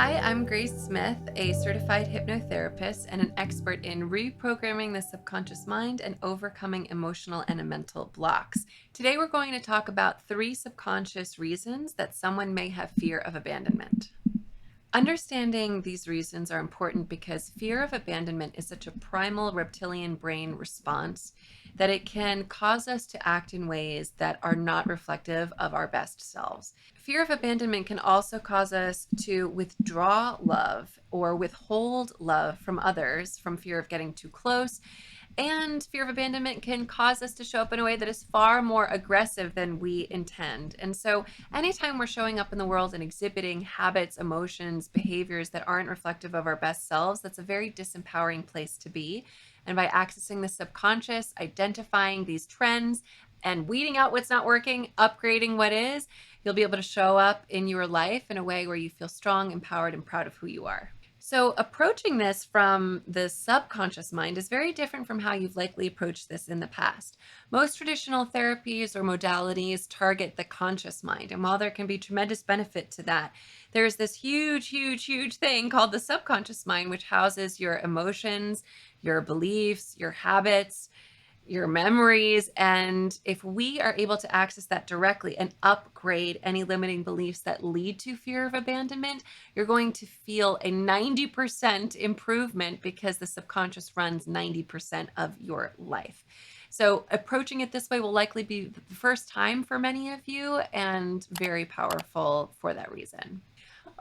Hi, I'm Grace Smith, a certified hypnotherapist and an expert in reprogramming the subconscious mind and overcoming emotional and mental blocks. Today, we're going to talk about 3 subconscious reasons that someone may have fear of abandonment. Understanding these reasons are important because fear of abandonment is such a primal reptilian brain response that it can cause us to act in ways that are not reflective of our best selves. Fear of abandonment can also cause us to withdraw love or withhold love from others from fear of getting too close. And fear of abandonment can cause us to show up in a way that is far more aggressive than we intend. And so, anytime we're showing up in the world and exhibiting habits, emotions, behaviors that aren't reflective of our best selves, that's a very disempowering place to be. And by accessing the subconscious, identifying these trends, and weeding out what's not working, upgrading what is, you'll be able to show up in your life in a way where you feel strong, empowered, and proud of who you are. So approaching this from the subconscious mind is very different from how you've likely approached this in the past. Most traditional therapies or modalities target the conscious mind. And while there can be tremendous benefit to that, there's this huge thing called the subconscious mind, which houses your emotions, your beliefs, your habits, your memories. And if we are able to access that directly and upgrade any limiting beliefs that lead to fear of abandonment, you're going to feel a 90% improvement because the subconscious runs 90% of your life. So approaching it this way will likely be the first time for many of you and very powerful for that reason.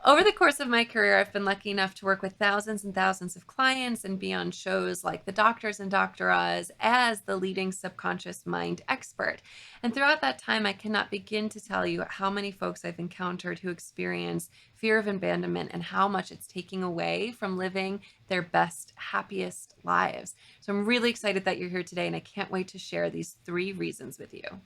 Over the course of my career, I've been lucky enough to work with thousands and thousands of clients and be on shows like The Doctors and Dr. Oz as the leading subconscious mind expert. And throughout that time, I cannot begin to tell you how many folks I've encountered who experience fear of abandonment and how much it's taking away from living their best, happiest lives. So I'm really excited that you're here today, and I can't wait to share these 3 reasons with you.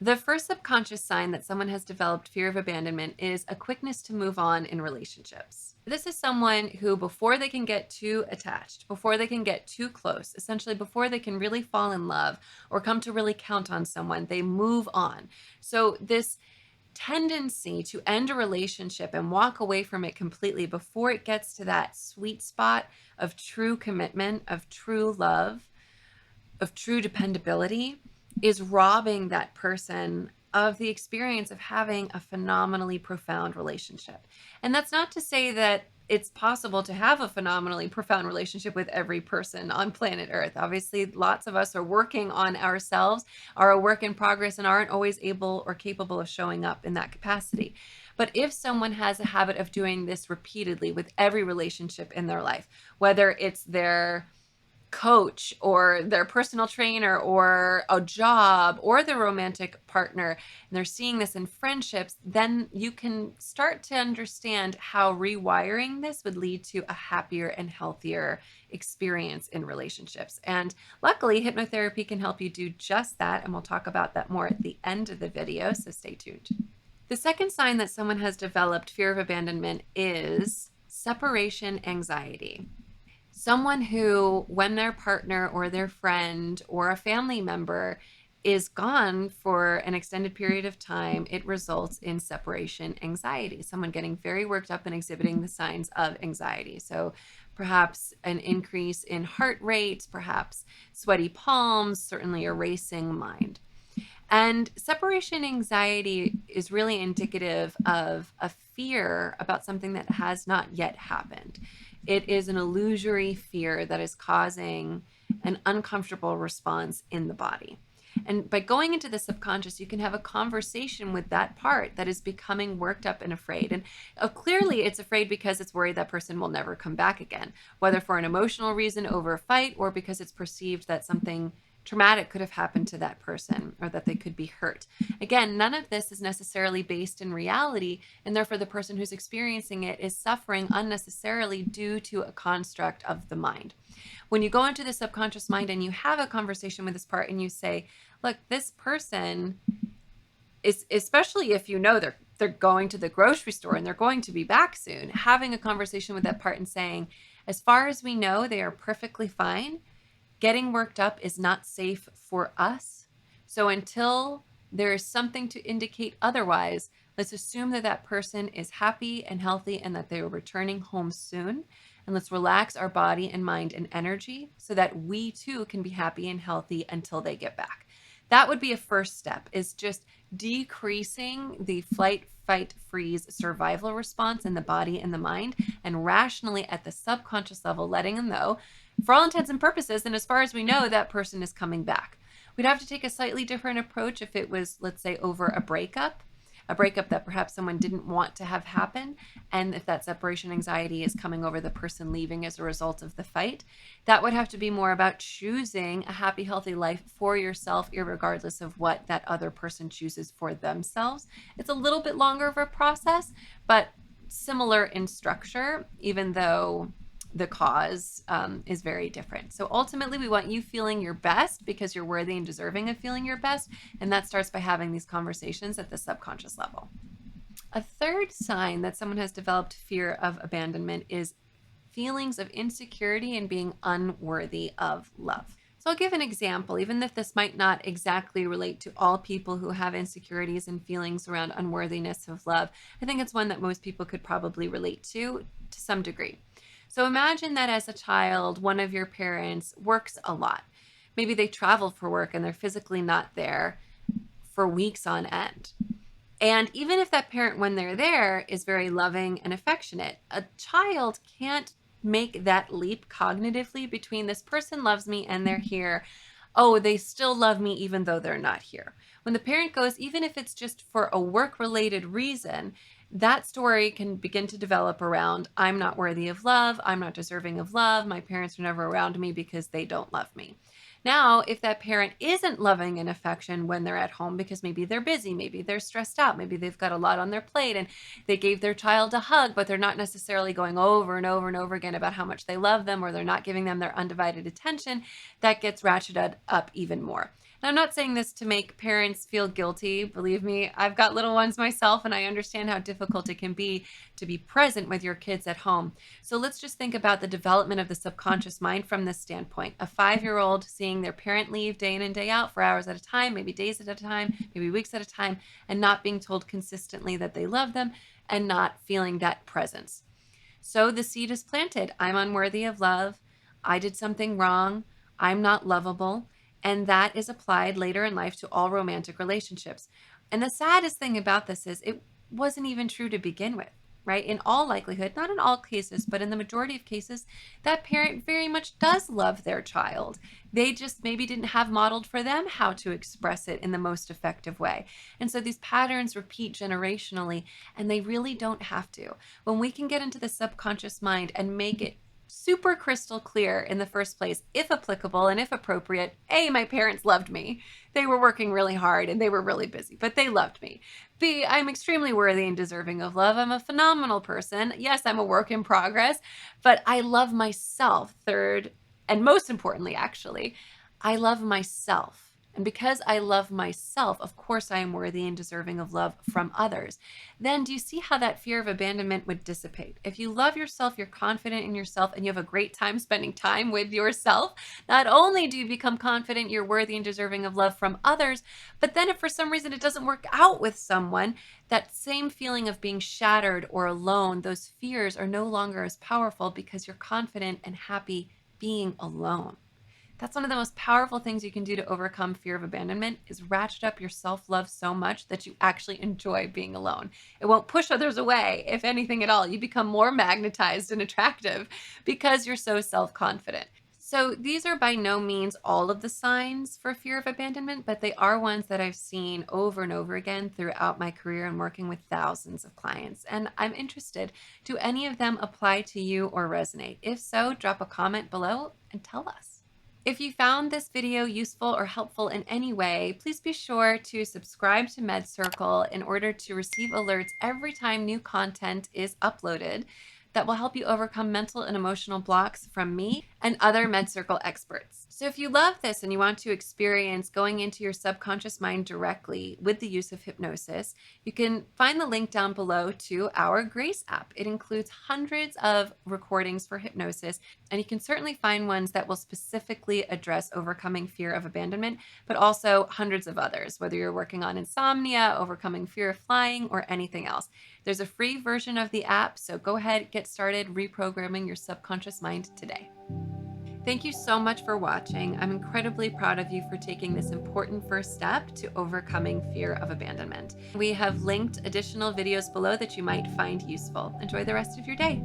The first subconscious sign that someone has developed fear of abandonment is a quickness to move on in relationships. This is someone who, before they can get too attached, before they can get too close, essentially before they can really fall in love or come to really count on someone, they move on. So this tendency to end a relationship and walk away from it completely before it gets to that sweet spot of true commitment, of true love, of true dependability, is robbing that person of the experience of having a phenomenally profound relationship. And that's not to say that it's possible to have a phenomenally profound relationship with every person on planet Earth. Obviously, lots of us are working on ourselves, are a work in progress, and aren't always able or capable of showing up in that capacity. But if someone has a habit of doing this repeatedly with every relationship in their life, whether it's their coach or their personal trainer or a job or their romantic partner, and they're seeing this in friendships, then you can start to understand how rewiring this would lead to a happier and healthier experience in relationships. And luckily, hypnotherapy can help you do just that. And we'll talk about that more at the end of the video, so stay tuned. The second sign that someone has developed fear of abandonment is separation anxiety. Someone who, when their partner or their friend or a family member is gone for an extended period of time, it results in separation anxiety. Someone getting very worked up and exhibiting the signs of anxiety. So perhaps an increase in heart rate, perhaps sweaty palms, certainly a racing mind. And separation anxiety is really indicative of a fear about something that has not yet happened. It is an illusory fear that is causing an uncomfortable response in the body. And by going into the subconscious, you can have a conversation with that part that is becoming worked up and afraid. And clearly it's afraid because it's worried that person will never come back again, whether for an emotional reason over a fight or because it's perceived that something traumatic could have happened to that person or that they could be hurt. Again, none of this is necessarily based in reality, and therefore the person who's experiencing it is suffering unnecessarily due to a construct of the mind. When you go into the subconscious mind and you have a conversation with this part and you say, look, this person is, especially if you know they're going to the grocery store and they're going to be back soon, having a conversation with that part and saying, as far as we know, they are perfectly fine. Getting worked up is not safe for us. So until there is something to indicate otherwise, Let's assume that that person is happy and healthy and that they are returning home soon. And let's relax our body and mind and energy so that we too can be happy and healthy until they get back. That would be a first step, is just decreasing the flight, fight, freeze survival response in the body and the mind, and rationally at the subconscious level letting them know, for all intents and purposes, and as far as we know, that person is coming back. We'd have to take a slightly different approach if it was, let's say, over a breakup that perhaps someone didn't want to have happen. And if that separation anxiety is coming over the person leaving as a result of the fight, that would have to be more about choosing a happy, healthy life for yourself, irregardless of what that other person chooses for themselves. It's a little bit longer of a process, but similar in structure, even though the cause is very different. So ultimately, we want you feeling your best because you're worthy and deserving of feeling your best. And that starts by having these conversations at the subconscious level. A third sign that someone has developed fear of abandonment is feelings of insecurity and being unworthy of love. So I'll give an example, even if this might not exactly relate to all people who have insecurities and feelings around unworthiness of love. I think it's one that most people could probably relate to some degree. So imagine that as a child, one of your parents works a lot. Maybe they travel for work and they're physically not there for weeks on end. And even if that parent, when they're there, is very loving and affectionate, a child can't make that leap cognitively between this person loves me and they're here. Oh, they still love me even though they're not here. When the parent goes, even if it's just for a work-related reason, that story can begin to develop around, I'm not worthy of love, I'm not deserving of love, my parents are never around me because they don't love me. Now, if that parent isn't loving and affection when they're at home because maybe they're busy, maybe they're stressed out, maybe they've got a lot on their plate and they gave their child a hug, but they're not necessarily going over and over and over again about how much they love them, or they're not giving them their undivided attention, that gets ratcheted up even more. And I'm not saying this to make parents feel guilty. Believe me, I've got little ones myself, and I understand how difficult it can be to be present with your kids at home. So let's just think about the development of the subconscious mind from this standpoint. A 5-year-old seeing their parent leave day in and day out for hours at a time, maybe days at a time, maybe weeks at a time, and not being told consistently that they love them and not feeling that presence. So the seed is planted. I'm unworthy of love. I did something wrong. I'm not lovable. And that is applied later in life to all romantic relationships. And the saddest thing about this is it wasn't even true to begin with, right? In all likelihood, not in all cases, but in the majority of cases, that parent very much does love their child. They just maybe didn't have modeled for them how to express it in the most effective way. And so these patterns repeat generationally, and they really don't have to. When we can get into the subconscious mind and make it super crystal clear in the first place, if applicable and if appropriate, A, my parents loved me. They were working really hard and they were really busy, but they loved me. B, I'm extremely worthy and deserving of love. I'm a phenomenal person. Yes, I'm a work in progress, but I love myself. Third, and most importantly, actually, I love myself. And because I love myself, of course I am worthy and deserving of love from others. Then do you see how that fear of abandonment would dissipate? If you love yourself, you're confident in yourself, and you have a great time spending time with yourself, not only do you become confident you're worthy and deserving of love from others, but then if for some reason it doesn't work out with someone, that same feeling of being shattered or alone, those fears are no longer as powerful because you're confident and happy being alone. That's one of the most powerful things you can do to overcome fear of abandonment, is ratchet up your self-love so much that you actually enjoy being alone. It won't push others away. If anything at all, you become more magnetized and attractive because you're so self-confident. So these are by no means all of the signs for fear of abandonment, but they are ones that I've seen over and over again throughout my career and working with thousands of clients. And I'm interested, do any of them apply to you or resonate? If so, drop a comment below and tell us. If you found this video useful or helpful in any way, please be sure to subscribe to MedCircle in order to receive alerts every time new content is uploaded that will help you overcome mental and emotional blocks from me and other MedCircle experts. So So, if you love this and you want to experience going into your subconscious mind directly with the use of hypnosis, you can find the link down below to our Grace app. It includes hundreds of recordings for hypnosis, and you can certainly find ones that will specifically address overcoming fear of abandonment, but also hundreds of others, whether you're working on insomnia, overcoming fear of flying, or anything else. There's a free version of the app, so go ahead, get started reprogramming your subconscious mind today. Thank you so much for watching. I'm incredibly proud of you for taking this important first step to overcoming fear of abandonment. We have linked additional videos below that you might find useful. Enjoy the rest of your day.